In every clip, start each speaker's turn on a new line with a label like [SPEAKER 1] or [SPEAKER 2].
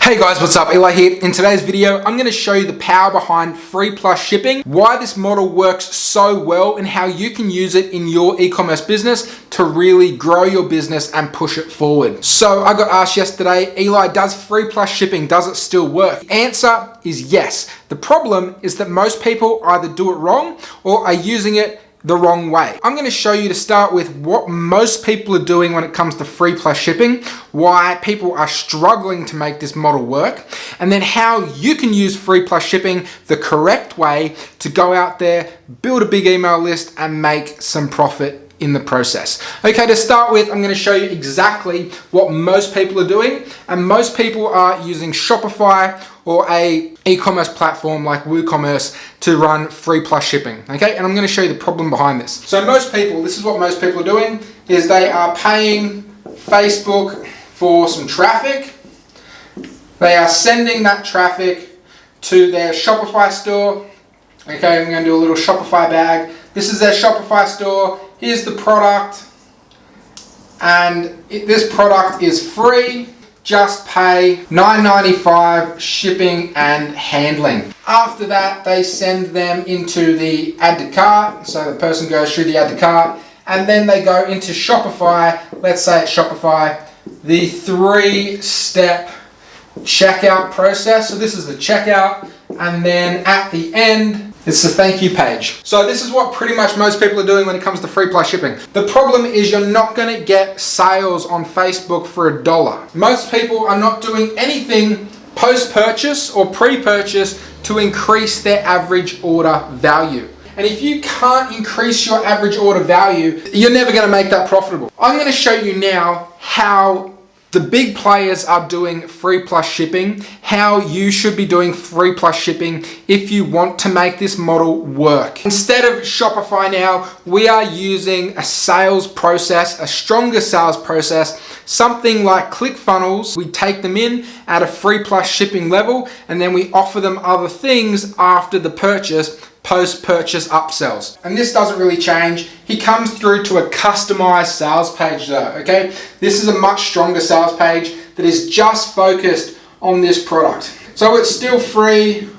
[SPEAKER 1] Hey guys, what's up? Eli here. In today's video, I'm going to show you the power behind free plus shipping, why this model works so well, and how you can use it in your e-commerce business to really grow your business and push it forward. So I got asked yesterday, Eli, does free plus shipping, does it still work? The answer is yes. The problem is that most people either do it wrong or are using it the wrong way. I'm going to show you to start with what most people are doing when it comes to free plus shipping, why people are struggling to make this model work, and then how you can use free plus shipping the correct way to go out there, build a big email list, and make some profit in the process. Okay, to start with, I'm going to show you exactly what most people are doing, and most people are using Shopify or a e-commerce platform like Ecommerce to run free plus shipping. Okay, and I'm going to show you the problem behind this. So most people, this is what most people are doing, is they are paying Facebook for some traffic. They are sending that traffic to their Shopify store. Okay, I'm going to do a little Shopify bag. This is their Shopify store. Here's the product, and this product is free. Just pay $9.95 shipping and handling. After that, they send them into the add to cart. So the person goes through the add to cart, and then they go into Shopify. Let's say it's Shopify, the 3-step checkout process. So this is the checkout, and then at the end, it's the thank you page. So this is what pretty much most people are doing when it comes to free plus shipping. The problem is you're not going to get sales on Facebook for $1. Most people are not doing anything post-purchase or pre-purchase to increase their average order value. And if you can't increase your average order value, you're never going to make that profitable. I'm going to show you now how the big players are doing free plus shipping, how you should be doing free plus shipping if you want to make this model work. Instead of Shopify now, we are using a sales process, a stronger sales process, something like ClickFunnels. We take them in at a free plus shipping level, and then we offer them other things after the purchase, post-purchase upsells. And this doesn't really change. He comes through to a customized sales page though, okay? This is a much stronger sales page that is just focused on this product. So it's still free.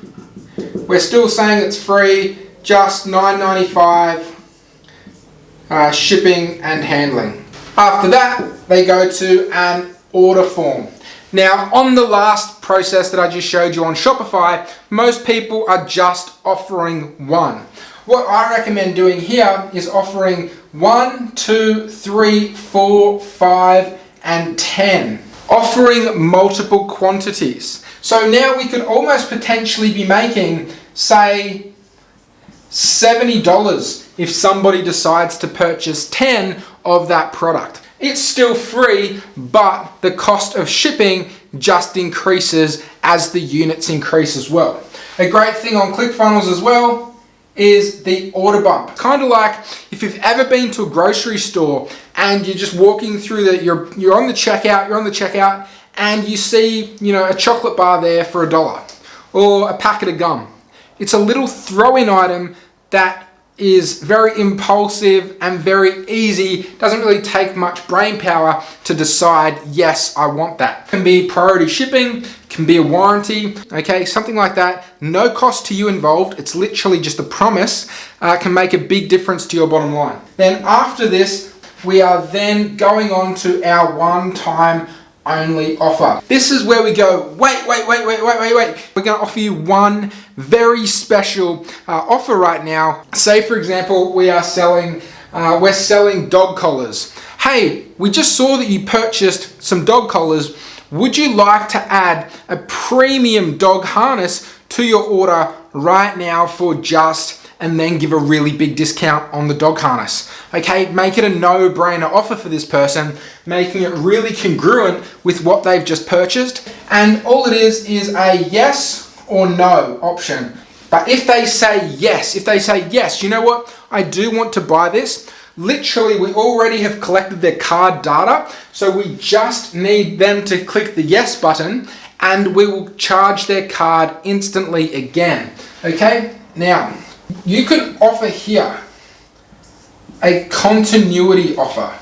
[SPEAKER 1] We're still saying it's free, just $9.95 shipping and handling. After that, they go to an order form. Now, on the last process that I just showed you on Shopify, most people are just offering one. What I recommend doing here is offering 1, 2, 3, 4, 5, and 10. Offering multiple quantities. So now we could almost potentially be making, say, $70 if somebody decides to purchase 10 of that product. It's still free, but the cost of shipping just increases as the units increase as well. A great thing on ClickFunnels as well is the order bump. Kind of like if you've ever been to a grocery store and you're just walking through you're on the checkout, and you see, a chocolate bar there for $1 or a packet of gum. It's a little throw-in item that is very impulsive and very easy. Doesn't really take much brain power to decide, yes, I want that. Can be priority shipping, can be a warranty, okay, something like that. No cost to you involved. It's literally just a promise, can make a big difference to your bottom line. Then after this, we are then going on to our one-time only offer. This is where we go, wait. We're going to offer you one very special offer right now. Say, for example, we're selling dog collars. Hey, we just saw that you purchased some dog collars. Would you like to add a premium dog harness to your order right now for just, and then give a really big discount on the dog harness? Okay, make it a no-brainer offer for this person, making it really congruent with what they've just purchased. And all it is a yes or no option. But if they say yes, you know what? I do want to buy this. Literally, we already have collected their card data, so we just need them to click the yes button, and we will charge their card instantly again. Okay, now, you can offer here a continuity offer.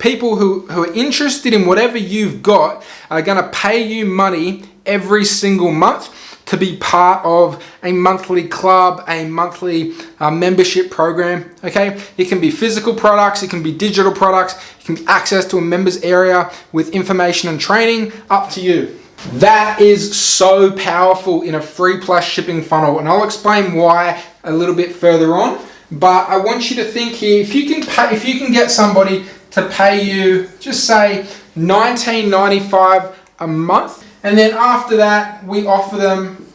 [SPEAKER 1] People who are interested in whatever you've got are going to pay you money every single month to be part of a monthly club, a monthly membership program, okay? It can be physical products, it can be digital products, it can be access to a members area with information and training, up to you. That is so powerful in a free plus shipping funnel, and I'll explain why a little bit further on. But I want you to think here, if you can get somebody to pay you, just say $19.95 a month, and then after that we offer them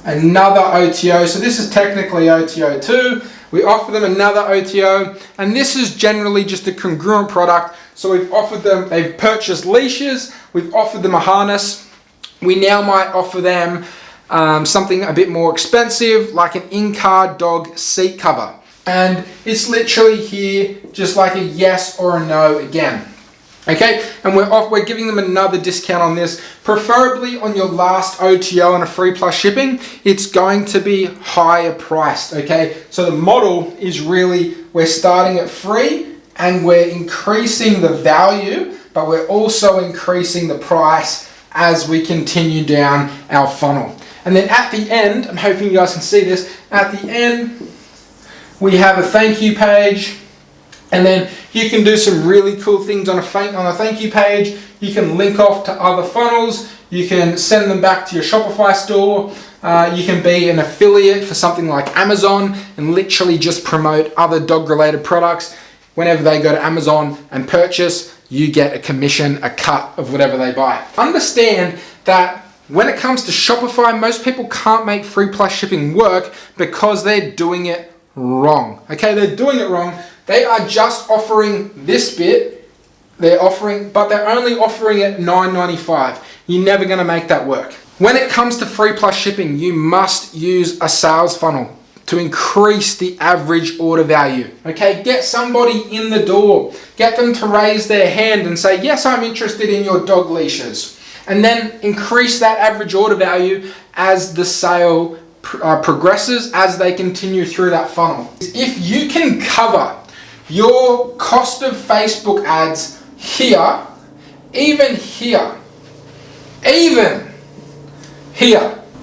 [SPEAKER 1] another OTO. So this is technically OTO 2. We offer them another OTO, and this is generally just a congruent product. So we've offered them, they've purchased leashes, we've offered them a harness. We now might offer them something a bit more expensive, like an in-car dog seat cover. And it's literally here, just like a yes or a no again. Okay, and we're giving them another discount on this, preferably on your last OTO and a free plus shipping. It's going to be higher priced, okay? So the model is really, we're starting at free and we're increasing the value, but we're also increasing the price as we continue down our funnel. And then at the end, I'm hoping you guys can see this, at the end, we have a thank you page. And then you can do some really cool things on a thank you page. You can link off to other funnels. You can send them back to your Shopify store. You can be an affiliate for something like Amazon and literally just promote other dog related products. Whenever they go to Amazon and purchase, you get a commission, a cut of whatever they buy. Understand that when it comes to Shopify, most people can't make free plus shipping work because they're doing it wrong. Okay, they're doing it wrong. They are just offering this bit, but they're only offering it $9.95. You're never gonna make that work. When it comes to free plus shipping, you must use a sales funnel to increase the average order value. Okay, get somebody in the door, get them to raise their hand and say, yes, I'm interested in your dog leashes. And then increase that average order value as the sale progresses, as they continue through that funnel. If you can cover your cost of Facebook ads here, even here,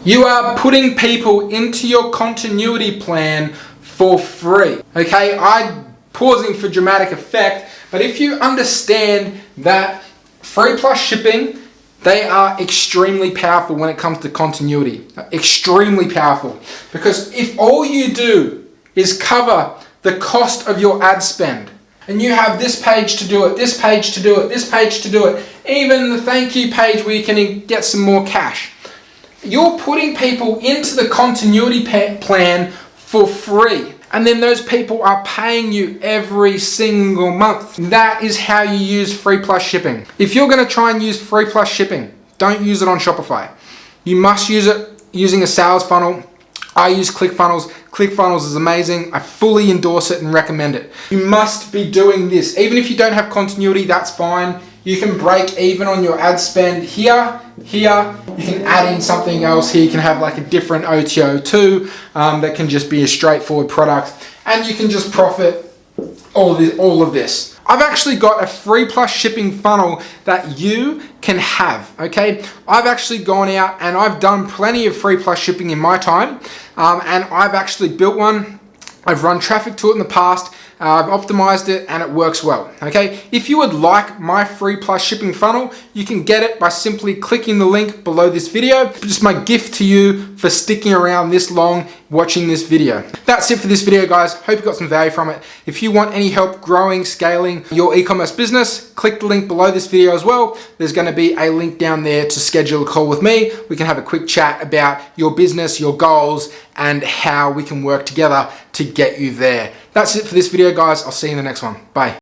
[SPEAKER 1] you are putting people into your continuity plan for free. Okay, I'm pausing for dramatic effect, but if you understand that free plus shipping, they are extremely powerful when it comes to continuity. Extremely powerful. Because if all you do is cover the cost of your ad spend, and you have this page to do it, this page to do it, this page to do it, even the thank you page where you can get some more cash, you're putting people into the continuity plan for free. And then those people are paying you every single month. That is how you use free plus shipping. If you're gonna try and use free plus shipping, don't use it on Shopify. You must use it using a sales funnel. I use ClickFunnels. ClickFunnels is amazing. I fully endorse it and recommend it. You must be doing this. Even if you don't have continuity, that's fine. You can break even on your ad spend here. You can add in something else here. You can have like a different OTO too, that can just be a straightforward product, and you can just profit all of this. I've actually got a free plus shipping funnel that you can have, okay? I've actually gone out and I've done plenty of free plus shipping in my time, and I've actually built one. I've run traffic to it in the past. I've optimized it and it works well, okay? If you would like my free plus shipping funnel, you can get it by simply clicking the link below this video. Just my gift to you for sticking around this long watching this video. That's it for this video, guys. Hope you got some value from it. If you want any help growing, scaling your e-commerce business, click the link below this video as well. There's gonna be a link down there to schedule a call with me. We can have a quick chat about your business, your goals, and how we can work together to get you there. That's it for this video, guys. I'll see you in the next one. Bye.